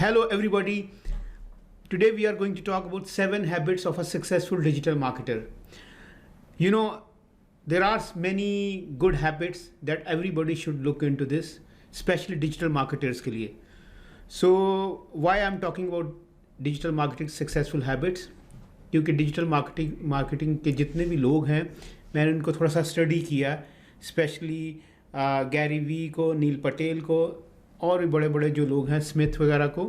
Hello everybody. Today we are going to talk about 7 habits of a successful digital marketer. You know, there are many good habits that everybody should look into this, especially digital marketers के लिए. So why I'm talking about digital marketing successful habits? क्योंकि digital marketing के जितने भी लोग हैं मैंने उनको थोड़ा सा स्टडी किया, स्पेशली गैरी वी को, नील पटेल को और भी बड़े बड़े जो लोग हैं स्मिथ वगैरह को.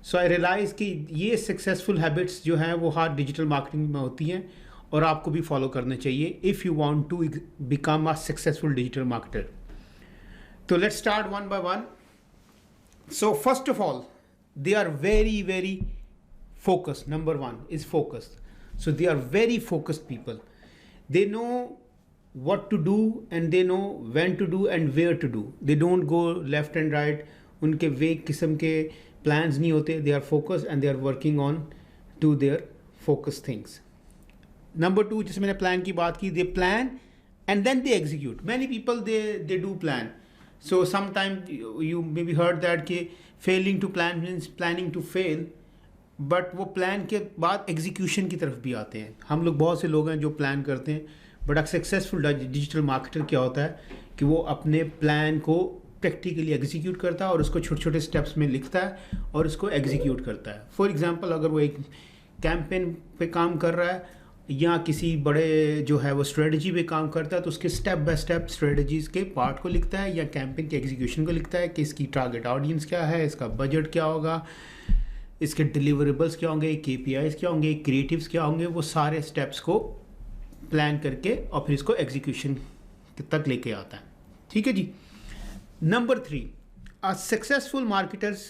सो आई रियलाइज़ कि ये सक्सेसफुल हैबिट्स जो हैं वो हर डिजिटल मार्केटिंग में होती हैं और आपको भी फॉलो करने चाहिए if you want to become a successful digital marketer. तो let's start one by one. So first of all they are very focused. Number one is focused. So they are very focused people. They know what to do and they know when to do and where to do. They don't go left and right. उनके वेग किस्म के plans नहीं होते. They are focused and they are working on to their focus things. Number two, जैसे मैंने plan की बात की, they plan and then they execute. Many people they do plan. So sometimes you maybe heard that कि failing to plan means planning to fail. But वो plan के बाद execution की तरफ भी आते हैं. हम लोग बहुत से लोग हैं जो प्लान करते हैं, बट एक सक्सेसफुल डिजिटल मार्केटर क्या होता है कि वो अपने प्लान को प्रैक्टिकली एग्जीक्यूट करता है और उसको छोटे छोटे स्टेप्स में लिखता है और उसको एग्जीक्यूट करता है. फॉर एग्जांपल, अगर वो एक कैंपेन पे काम कर रहा है या किसी बड़े जो है वो स्ट्रेटजी पे काम करता है तो उसके स्टेप बाय स्टेप स्ट्रेटजीज के पार्ट को लिखता है या कैंपेन के एग्जीक्यूशन को लिखता है कि इसकी टारगेट ऑडियंस क्या है, इसका बजट क्या होगा, इसके डिलीवरेबल्स क्या होंगे, KPIs क्या होंगे, क्रिएटिव्स क्या होंगे. वो सारे स्टेप्स को प्लान करके और फिर इसको एग्जीक्यूशन तक लेके आता है. ठीक है जी. Number 3, a successful marketers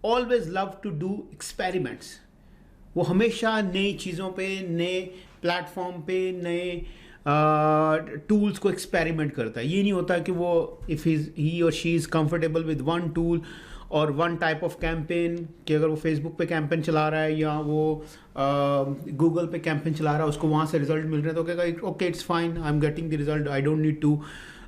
always love to do experiments. वो हमेशा नई चीज़ों पे, नए प्लेटफॉर्म पे, नए टूल्स को एक्सपेरिमेंट करता है. ये नहीं होता कि वो इफ़ ही और she is comfortable with one tool और वन टाइप ऑफ कैंपेन, कि अगर वो फेसबुक पे कैंपेन चला रहा है या वो गूगल पे कैंपेन चला रहा है, उसको वहाँ से रिजल्ट मिल रहे हैं तो कहेगा okay it's fine, I am getting the result, I don't need to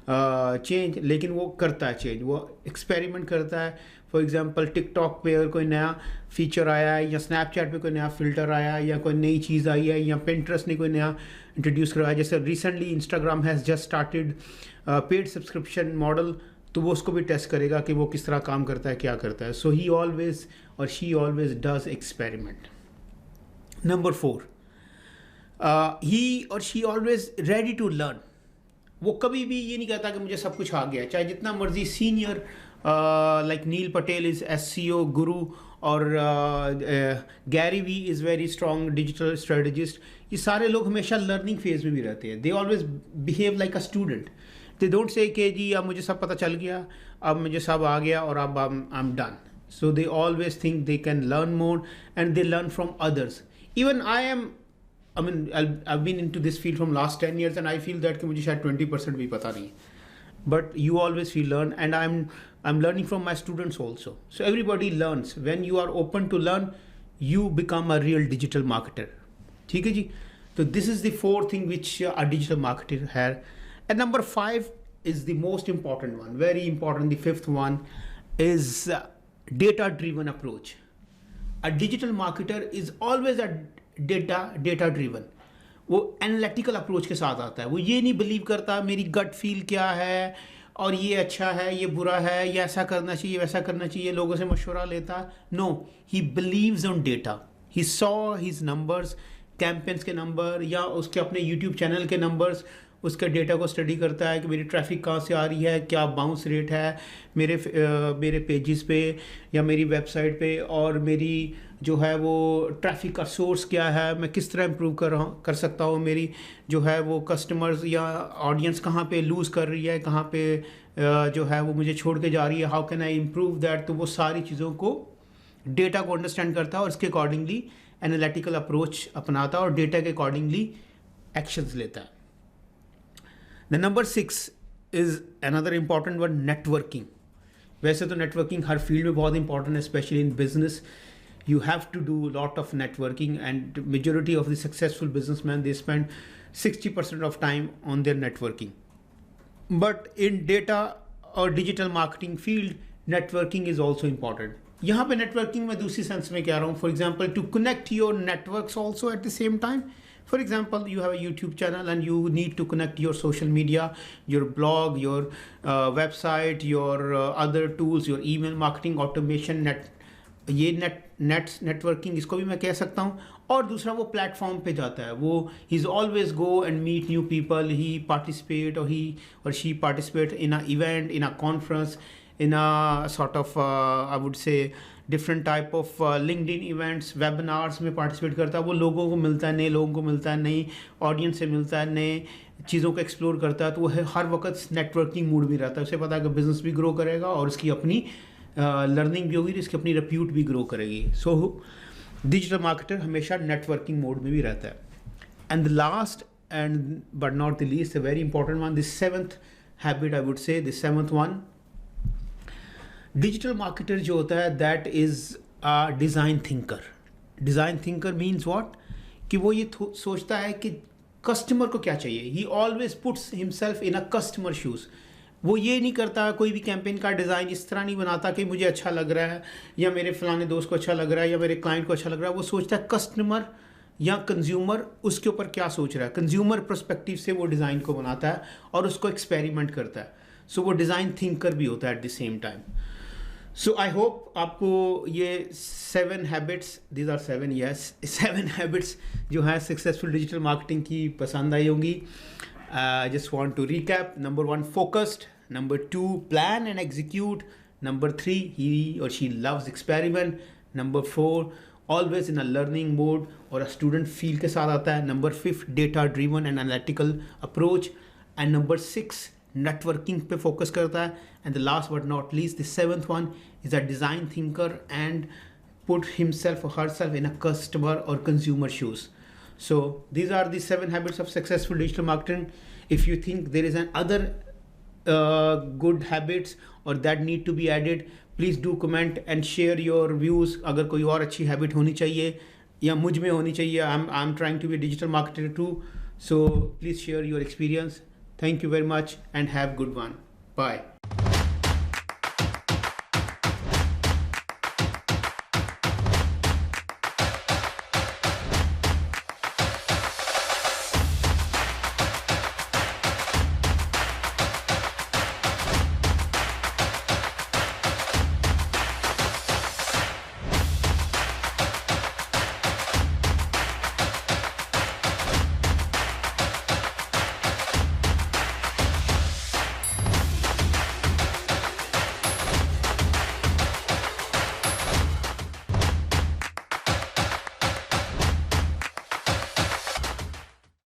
change. लेकिन वो करता है चेंज, वो एक्सपेरिमेंट करता है. फॉर एग्जांपल, टिकटॉक पे अगर कोई नया फीचर आया है या स्नैपचैट पे कोई नया फिल्टर आया है या कोई नई चीज़ आई है या पिंटरेस्ट ने कोई नया इंट्रोड्यूस करवाया, जैसे recently Instagram has just started paid subscription model, तो वो उसको भी टेस्ट करेगा कि वो किस तरह काम करता है, क्या करता है. सो ही ऑलवेज और she always does experiment. Number 4, he और she always ready to learn. वो कभी भी ये नहीं कहता कि मुझे सब कुछ आ गया, चाहे जितना मर्जी senior like Neil Patel is SEO guru और Gary Vee is very strong digital strategist. ये सारे लोग हमेशा लर्निंग फेज में भी रहते हैं. They always behave like a student. They don't say कि जी अब मुझे सब पता चल गया, अब मुझे सब आ गया और अब I'm done. So they always think they can learn more and they learn from others. Even I've been into this field from last 10 years and I feel that कि मुझे शायद 20% भी पता नहीं. But you always feel learn and I'm learning from my students also. So everybody learns. When you are open to learn, you become a real digital marketer. ठीक है जी. So this is the 4th thing which a digital marketer has. And number 5 is the most important one, very important. The 5th one is data-driven approach. A digital marketer is always a data-driven. वो analytical approach के साथ आता है. वो ये नहीं believe करता मेरी gut feel क्या है और ये अच्छा है, ये बुरा है, ये ऐसा करना चाहिए, वैसा करना चाहिए, लोगों से मशवरा लेता. No, he believes on data. He saw his numbers, campaigns के नंबर या उसके अपने YouTube चैनल के नंबर्स, उसके डेटा को स्टडी करता है कि मेरी ट्रैफिक कहाँ से आ रही है, क्या बाउंस रेट है मेरे पेजेस पे या मेरी वेबसाइट पे, और मेरी जो है वो ट्रैफिक का सोर्स क्या है, मैं किस तरह इम्प्रूव कर सकता हूँ, मेरी जो है वो कस्टमर्स या ऑडियंस कहाँ पे लूज़ कर रही है, कहाँ पे जो है वो मुझे छोड़ के जा रही है, how can I improve that. तो वो सारी चीज़ों को, डेटा को अंडरस्टैंड करता है और उसके अकॉर्डिंगली एनालिटिकल अप्रोच अपनाता है और डेटा के अकॉर्डिंगली एक्शंस लेता है. The number 6 is another important one, networking. वैसे तो networking हर फील्ड में बहुत important है, especially in business. You have to do a lot of networking and majority of the successful businessmen, they spend 60% of time on their networking. But in data or digital marketing field, networking is also important. यहाँ पे networking में दूसरी sense में कह रहा हूँ, for example to connect your networks also at the same time. For example, you have a YouTube channel and you need to connect your social media, your blog, your website, your other tools, your email marketing, automation, ये networking इसको भी मैं कह सकता हूँ. और दूसरा वो प्लेटफॉर्म पे जाता है, वो he is always go and meet new people, he participate और ही और she participate in a event, in a conference, in a sort of I would say different type of LinkedIn events, webinars में participate करता है. वो लोगों को मिलता है, नए लोगों को मिलता है, नई ऑडियंस से मिलता है, नए चीज़ों को एक्सप्लोर करता है. तो वो हर वक्त नेटवर्किंग मूड में रहता है. उसे पता है कि बिजनेस भी ग्रो करेगा और उसकी अपनी लर्निंग भी होगी, इसकी अपनी रेप्यूट भी ग्रो करेगी. सो डिजिटल मार्केटर हमेशा नेटवर्किंग मोड में भी रहता है. And the last and but not the least, a very important one, the seventh habit, I would say the seventh one, digital marketer जो होता है that is a design thinker. Design thinker means what, कि वो ये सोचता है कि customer को क्या चाहिए. ही always puts himself in a customer shoes. वो ये नहीं करता, कोई भी कैंपेन का डिज़ाइन इस तरह नहीं बनाता कि मुझे अच्छा लग रहा है या मेरे फलाने दोस्त को अच्छा लग रहा है या मेरे क्लाइंट को अच्छा लग रहा है. वो सोचता है कस्टमर या कंज्यूमर उसके ऊपर क्या सोच रहा है. कंज्यूमर पर्सपेक्टिव से वो डिज़ाइन को बनाता है और उसको एक्सपेरिमेंट करता है. सो वो डिज़ाइन थिंकर भी होता है at the same time. So I hope आपको ये 7 habits, these are 7, yes, 7 habits जो है सक्सेसफुल डिजिटल मार्केटिंग की पसंद आई होंगी. I just want to recap. Number 1, focused. Number 2, plan and execute. Number 3, he और she loves experiment. Number 4, always in a learning mode और अ स्टूडेंट फील के साथ आता है. Number 5, data driven and analytical approach. And number 6, networking पे focus करता है. And the last but not least, the 7th one is a design thinker and put himself or herself in a customer or consumer shoes. So these are the 7 habits of successful digital marketing. If you think there is an other good habits or that need to be added, please do comment and share your views. अगर कोई और अच्छी habit होनी चाहिए या मुझ में होनी चाहिए, I'm trying to be a digital marketer too. So please share your experience. Thank you very much and have a good one. Bye.